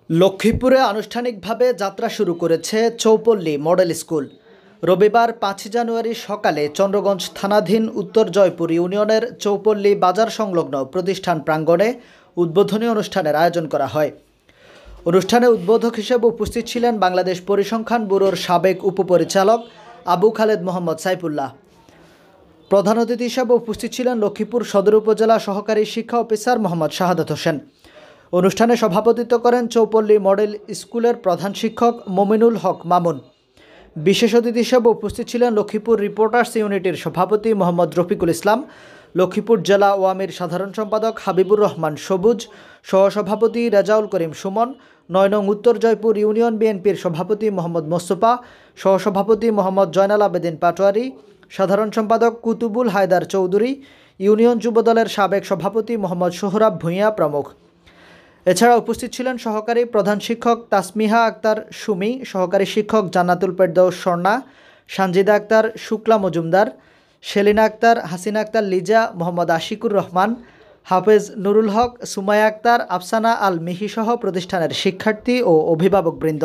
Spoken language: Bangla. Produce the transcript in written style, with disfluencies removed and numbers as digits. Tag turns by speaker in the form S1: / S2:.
S1: লক্ষ্মীপুরে আনুষ্ঠানিকভাবে যাত্রা শুরু করেছে চৌপল্লী মডেল স্কুল। রবিবার ৫ জানুয়ারি সকালে চন্দ্রগঞ্জ থানাধীন উত্তর জয়পুর ইউনিয়নের চৌপল্লী বাজার সংলগ্ন প্রতিষ্ঠান প্রাঙ্গণে উদ্বোধনী অনুষ্ঠানের আয়োজন করা হয়। অনুষ্ঠানে উদ্বোধক হিসেবে উপস্থিত ছিলেন বাংলাদেশ পরিসংখ্যান ব্যুরোর সাবেক উপপরিচালক আবু খালেদ মোহাম্মদ সাইফুল্লাহ। প্রধান অতিথি হিসেবে উপস্থিত ছিলেন লক্ষ্মীপুর সদর উপজেলা সহকারী শিক্ষা অফিসার মোহাম্মদ শাহাদাত হোসেন। অনুষ্ঠানে সভাপতিত্ব করেন চৌপল্লী মডেল স্কুলের প্রধান শিক্ষক মমিনুল হক মামুন। বিশেষ অতিথি হিসেবে উপস্থিত ছিলেন লক্ষ্মীপুর রিপোর্টার্স ইউনিটির সভাপতি মোহাম্মদ রফিকুল ইসলাম, লক্ষ্মীপুর জেলা ওয়ামির সাধারণ সম্পাদক হাবিবুর রহমান সবুজ, সহসভাপতি রেজাউল করিম সুমন, ৯ নং উত্তর জয়পুর ইউনিয়ন বিএনপির সভাপতি মোহাম্মদ মোস্তফা, সহসভাপতি মোহাম্মদ জয়নাল আবেদিন পাটোয়ারি, সাধারণ সম্পাদক কুতুবুল হায়দার চৌধুরী, ইউনিয়ন যুবদলের সাবেক সভাপতি মোহাম্মদ সোহরাব ভূঁইয়া প্রমুখ। এছাড়া উপস্থিত ছিলেন সহকারী প্রধান শিক্ষক তাসমিহা আক্তার সুমি, সহকারী শিক্ষক জান্নাতুল ফেরদৌস স্বর্ণা, সানজিদা আক্তার শুক্লা মজুমদার, সেলিনা আক্তার, হাসিনা আক্তার লিজা, মোহাম্মদ আশিকুর রহমান, হাফেজ নুরুল হক, সুমাইয়া আক্তার, আফসানা আল মিহি সহ প্রতিষ্ঠানের শিক্ষার্থী ও অভিভাবকবৃন্দ।